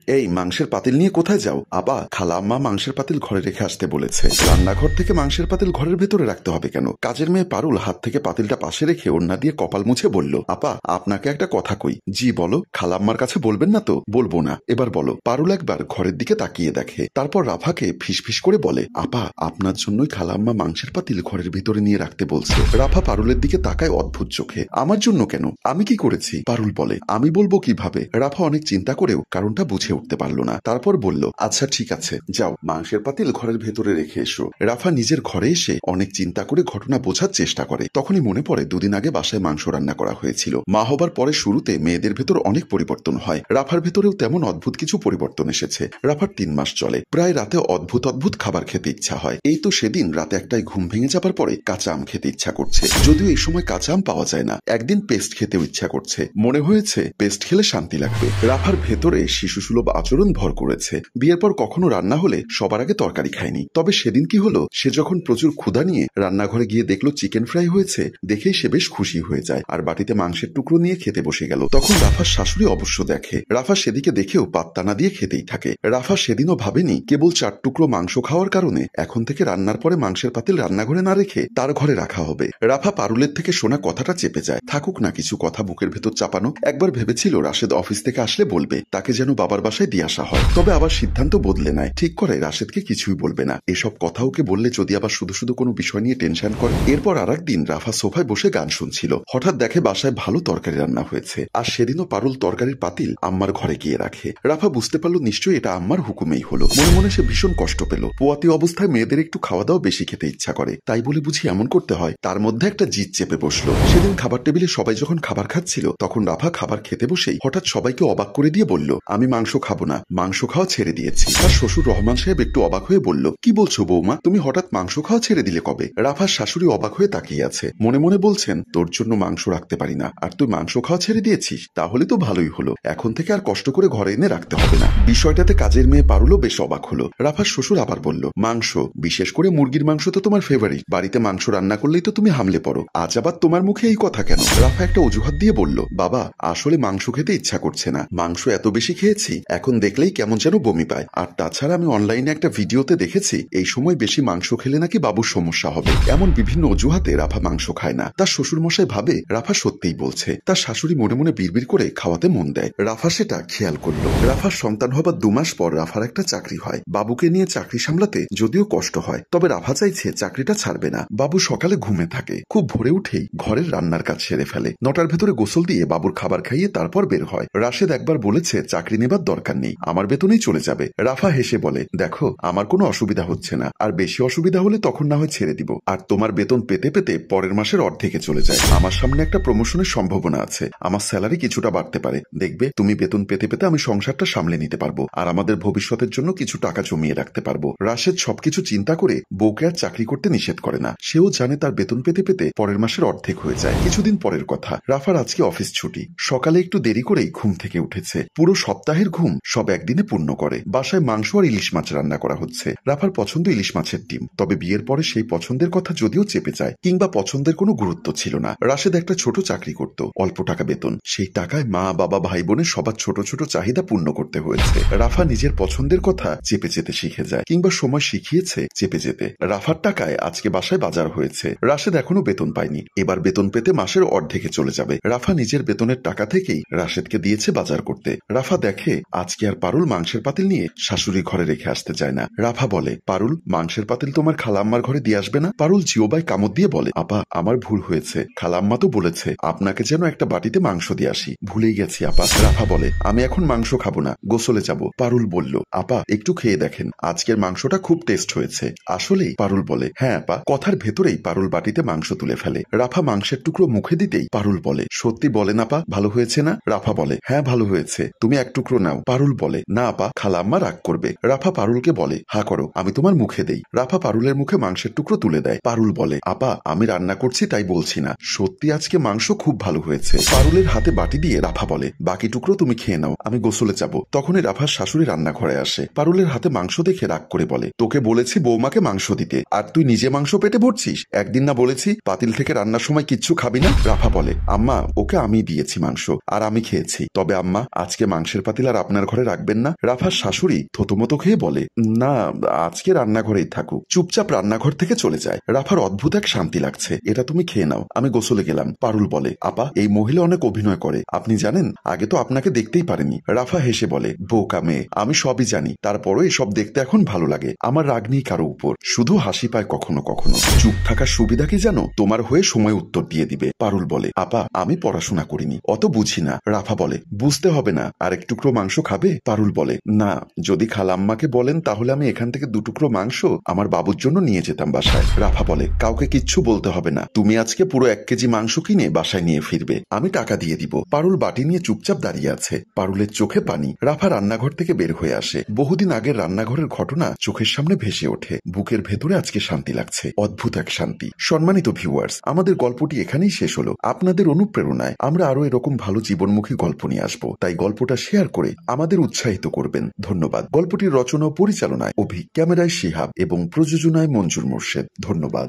এই মাংসের পাতিল নিয়ে কোথায় যাও? আপা, খালাম্মা মাংসের পাতিল ঘরে রেখে আসতে বলেছে। রান্নাঘর থেকে মাংসের পাতিল ঘরের ভেতরে রাখতে হবে কেন? কাজের মেয়ে পারুল হাত থেকে পাতিলটা পাশে রেখে ওড়না দিয়ে কপাল মুছে বলল, আপা আপনাকে একটা কথা কই। জি বলো। খালাম্মার কাছে বলবেন না তো? বলবো না। এবার বলো। পারুল একবার ঘরের দিকে তাকিয়ে দেখে, তারপর রাফাকে ফিসফিস করে বলে, আপা আপনার জন্যই খালাম্মা মাংসের পাতিল ঘরের ভিতরে নিয়ে রাখতে বলছে। রাফা পারুলের দিকে তাকায় অদ্ভুত চোখে। আমার জন্য কেন? আমি কি করেছি? পারুল বলে, আমি বলবো কিভাবে? রাফা অনেক চিন্তা করেও কারণটা বুঝে উঠতে পারল না। তারপর বলল, আচ্ছা ঠিক আছে, যাও মাংসের পাতিল ঘরের ভেতরে রেখে এসো। রাফা নিজের ঘরে এসে অনেক চিন্তা করে ঘটনা বোঝার চেষ্টা করে। তখনই মনে পড়ে দুদিন আগে বাসায় মাংস রান্না করা হয়েছিল। মা হবার পরে শুরুতে মেয়েদের ভেতর অনেক পরিবর্তন হয়। রাফার ভেতরেও তেমন অদ্ভুত কিছু পরিবর্তন এসেছে। রাফার 3 মাস চলে। প্রায় রাতে অদ্ভুত অদ্ভুত খাবার খেতে ইচ্ছা হয়। এই তো সেদিন রাতে একটাই ঘুম ভেঙে যাবার পরে কাঁচা আম খেতে ইচ্ছা করছে। যদিও এই সময় কাঁচা আম পাওয়া যায় না। একদিন পেস্ট খেতেও ইচ্ছা করছে। মনে হয়েছে পেস্ট খেলে শান্তি লাগবে। রাফার ভেতরে শিশুসুলভ আচরণ ভর করেছে। বিয়ের পর কখনো রান্না হলে সবার আগে তরকারি খায়নি। তবে সেদিন কি হলো, সে যখন প্রচুর ক্ষুধা নিয়ে রান্নাঘরে গিয়ে দেখলো চিকেন ফ্রাই হয়েছে, দেখেই সে বেশ খুশি হয়ে যায় আর বাটিতে মাংসের টুকরো নিয়ে খেতে বসে গেল। তখন রাফার শাশুড়ি অবশ্য দেখে। রাফা সেদিকে দেখেও পাত্তা না দিয়ে খেতেই থাকে। রাফা সেদিনও ভাবেনি কেবল 4 টুকরো মাংস খাওয়ার কারণে এখন থেকে রান্নার পরে মাংসের পাতিল রান্নাঘরে না রেখে তার ঘরে রাখা হবে। রাফা পারুলের থেকে শোনা কথাটা চেপে যায়। থাকুক না কিছু কথা বুকের ভেতর চাপানো। একবার ভেবেছিল রাশেদ অফিস থেকে আসলে বলবে তাকে যেন বাবার বাসায় দিয়ে আসা হয়। তবে আবার সিদ্ধান্ত বদলে নেয়। ঠিক করে রাশেদকে কিছুই বলবে না। এসব কথা ওকে বললে যদি আবার শুধু শুধু কোনো বিষয় নিয়ে টেনশন করে। এরপর আর একদিন রাফা সোফায় বসে গান শুনছিল। হঠাৎ দেখে বাসায় ভালো তরকারি রান্না হয়েছে। আর সেদিনও পারুল তরকারির পাতিল আম্মার ঘরে গিয়ে রাখে। রাফা বুঝতে পারল নিশ্চয়ই এটা আম্মার হুকুমেই হলো। মনে মনে সে ভীষণ কষ্ট পেল। পোয়াতি অবস্থায় মেয়েদের একটু খাওয়া দাওয়া বেশি খেতে ইচ্ছা করে, তাই বলে বুঝি এমন করতে হয়? তার মধ্যে একটা জিদ চেপে বসলো। সেদিন খাবার টেবিলে সবাই যখন খাবার খাচ্ছিল তখন রাফা খাবার খেতে বসেই হঠাৎ সবাইকে অবাক করে দিয়ে বলল, আমি মাংস খাবো না, মাংস খাওয়া ছেড়ে দিয়েছি। তার শ্বশুর রহমান সাহেব একটু অবাক হয়ে বলল, কি বলছো বৌমা, তুমি হঠাৎ মাংস খাওয়া ছেড়ে দিলে কবে? রাফার শাশুড়ি অবাক হয়ে তাকিয়ে আছে। মনে মনে বলছেন, তোর জন্য মাংস রাখতে পারি না আর তুই মাংস খাওয়া ছেড়ে দিয়েছিস? তাহলে তো ভালোই হলো, এখন থেকে আর কষ্ট করে ঘরে এনে রাখতে হবে না। বিষয়টাতে কাজের মেয়ে পারুলও বেশ অবাক হলো। রাফার শ্বশুর আবার বলল, মাংস, বিশেষ করে মুরগির মাংস তো তোমার ফেভারিট। বাড়িতে মাংস রান্না করলেই তো তুমি হামলে পড়ো, আজ আবার তোমার মুখে এই কথা কেন? রাফা একটা অজুহাত দিয়ে বলল, বাবা আসলে মাংস খেতে ইচ্ছা করছে না। মাংস এত বেশি খেয়েছি এখন দেখলেই কেমন যেন বমি পায়। আর তাছাড়া আমি অনলাইনে একটা ভিডিওতে দেখেছি এই সময় বেশি মাংস খেলে নাকি বাবুর সমস্যা হবে। এমন বিভিন্ন অজুহাতে রাফা মাংস খায় না। তার শ্বশুর মশাই ভাবে রাফা সত্যিই বলছে। তার শাশুড়ি মনে মনে বিড়বিড় করে খাওয়াতে মন দেয়। রাফা সেটা খেয়াল করলো। রাফার সন্তান হবার 2 মাস পর রাফার একটা চাকরি হয়। বাবুকে নিয়ে চাকরি সামলাতে যদিও কষ্ট হয়, তবে রাফা চাইছে চাকরিটা ছাড়বে না। বাবু সকালে ঘুমে থাকে। খুব ভোরে উঠেই ঘরের রান্নার কাজ সেরে ফেলে। 9টার ভেতরে গোসল দিয়ে বাবুর খাবার খাইয়ে তারপর বের হয়। রাশেদ একবার বলেছে চাকরি নেবার দরকার নেই, আমার বেতনেই চলে যাবে। রাফা হেসে বলে, দেখো আমার কোনো অসুবিধা হচ্ছে না, আর বেশি অসুবিধা হলে তখন না হয় ছেড়ে দিব। আর তোমার বেতন পেতে পেতে পরের মাসের অর্ধেকে চলে যায়। আমার সামনে একটা প্রমোশনের সম্ভাবনা আছে, আমার স্যালারি কিছুটা বাড়তে পারে। দেখবে তুমি বেতন পেতে পেতে আমি সংসারটা সামলে নিতে পারবো আর আমাদের ভবিষ্যতের জন্য কিছু টাকা জমিয়ে রাখতে পারবো। রাশেদ সবকিছু চিন্তা করে বউকে আর চাকরি করতে নিষেধ করে না। সেও জানে তার বেতন পেতে পেতে পরের মাসের অর্ধেক হয়ে যায়। কিছুদিন পরের কথা, রাফার আজকে অফিস ছুটি। সকালে একটু দেরি করেই ঘুম থেকে উঠেছে। পুরো সপ্তাহের ঘুম সব একদিনে পূর্ণ করে। বাসায় মাংস আর ইলিশ মাছ রান্না করা হচ্ছে। রাফার পছন্দ ইলিশ মাছের ডিম। তবে বিয়ের পরে সেই পছন্দের কথা যদিও চেপে যায়, কিংবা পছন্দের কোনো গুরুত্ব ছিল না। রাশেদ একটা ছোট চাকরি করত, অল্প টাকা বেতন। সেই টাকায় মা বাবা ভাই বোনের সবার ছোট ছোট চাহিদা পূর্ণ করতে হয়েছে। রাফা নিজের পছন্দের কথা চেপে যেতে শিখে যায়, কিংবা সময় শিখিয়েছে চেপে যেতে। রাফার টাকায় আজকে বাসায় বাজার হয়েছে। রাশেদ এখনো বেতন পায়নি। এবার বেতন পেতে মাসের অর্ধেকে চলে যাবে। রাফা নিজের বেতনের টাকা থেকেই রাশেদকে দিয়েছে বাজার করতে। রাফা দেখে আজকে আর পারুল মাংসের পাতিল নিয়ে শাশুড়ি ঘরে রেখে আসতে চায় না। রাফা বলে, পারুল মাংসের পাতিল তোমার খালাম্মার ঘরে দিয়ে আসবে না? পারুল জিওবাই কামড় দিয়ে বলে, আপা আমার ভুল হয়েছে, খালাম্মা তো বলেছে আপনাকে যেন একটা বাটিতে মাংস দিয়ে আসি, ভুলেই গেছি আপা। রাফা বলে, আমি এখন মাংস খাবো না, গোসলে যাব। পারুল বলল, আপা একটু খেয়ে দেখেন, আজকের মাংসটা খুব টেস্ট হয়েছে। আসলেই? পারুল বলে, হ্যাঁ আপা। কথার ভেতরেই পারুল বাটিতে মাংস তুলে ফেলে। রাফা মাংসের টুকরো মুখে দিতেই পারুল বলে, সত্যি বলেন আপা ভালো হয়েছে না? রাফা বলে, হ্যাঁ ভালো হয়েছে, তুমি এক টুকরো নাও। পারুল বলে, না আপা খালাম্মা রাগ করবে। রাফা পারুলকে বলে, হা করো আমি তোমার মুখে দেই। রাফা পারুলের মুখে মাংসের টুকরো তুলে দেয়। পারুল বলে, আপা আমি রান্না করছি তাই বলছি না, সত্যি আজকে মাংস খুব ভালো হয়েছে। পারুলের হাতে বাটি দিয়ে রাফা বলে, বাকি টুকরো তুমি খেয়ে নাও, আমি গোসলে যাব। তখনই রাফার শাশুড়ি রান্নাঘরে আসে। পারুলের হাতে মাংস দেখে রাগ করে বলে, তোকে বলেছি বৌমাকে মাংস দিতে, আর তুই নিজে মাংস পেটে ভরছিস। একদিন না বলেছি পাতিল থেকে রান্নার সময় কিচ্ছু খাবি না? রাফা বলে, আম্মা ওকে আমি দিয়েছি মাংস আর আমি খেয়েছি, তবে আম্মা আজকে মাংসের পাতিল আর আপনার আপনার ঘরে রাখবেন না? রাফার শাশুড়ি থতমতো খেয়ে বলে, না, আজকে রান্নাঘরেই থাকুক। চুপচাপ রান্নাঘর থেকে চলে যায়। রাফার অদ্ভুত এক শান্তি লাগছে। এটা তুমি খেয়ে নাও, আমি গোসলে গেলাম। পারুল বলে, আপা, এই মহিলা অনেক অভিনয় করে, আপনি জানেন? আগে তো আপনাকে দেখতেই পারেনি। রাফা হেসে বলে, বোকা মেয়ে, আমি সবই জানি, তারপরও এসব দেখতে এখন ভালো লাগে। আমার রাগ নেই কারো উপর, শুধু হাসি পায় কখনো কখনো। চুপ থাকার সুবিধা কি জানো? তোমার হয়ে সময় উত্তর দিয়ে দিবে। পারুল বলে, আপা, আমি পড়াশোনা করিনি, অত বুঝি না। রাফা বলে, বুঝতে হবে না, আর এক টুকরো মাংস খাবে? পারুল বলে, না, যদি খালাম্মাকে বলেন তাহলে আমি এখান থেকে 2 টুকরো মাংস আমার বাবুর জন্য নিয়ে যেতাম বাসায়। রাফা বলে, কাউকে কিচ্ছু বলতে হবে না, তুমি আজকে পুরো 1 কেজি মাংস কিনে বাসায় নিয়ে ফিরবে, আমি টাকা দিয়ে দিব। পারুল বাটি নিয়ে চুপচাপ দাঁড়িয়ে আছে। পারুলের চোখে পানি। রাফা রান্নাঘর থেকে বের হয়ে আসে। বহুদিন আগের রান্নাঘরের ঘটনা চোখের সামনে ভেসে ওঠে। বুকের ভেতরে আজকে শান্তি লাগছে, অদ্ভুত এক শান্তি। সম্মানিত ভিউয়ার্স, আমাদের গল্পটি এখানেই শেষ হলো। আপনাদের অনুপ্রেরণায় আমরা আরো এরকম ভালো জীবনমুখী গল্প নিয়ে আসবো, তাই গল্পটা শেয়ার করে আমাদের উৎসাহিত করবেন। ধন্যবাদ। গল্পটির রচনা ও পরিচালনায় অভি, ক্যামেরায় শিহাব এবং প্রযোজনায় মঞ্জুর মোর্শেদ। ধন্যবাদ।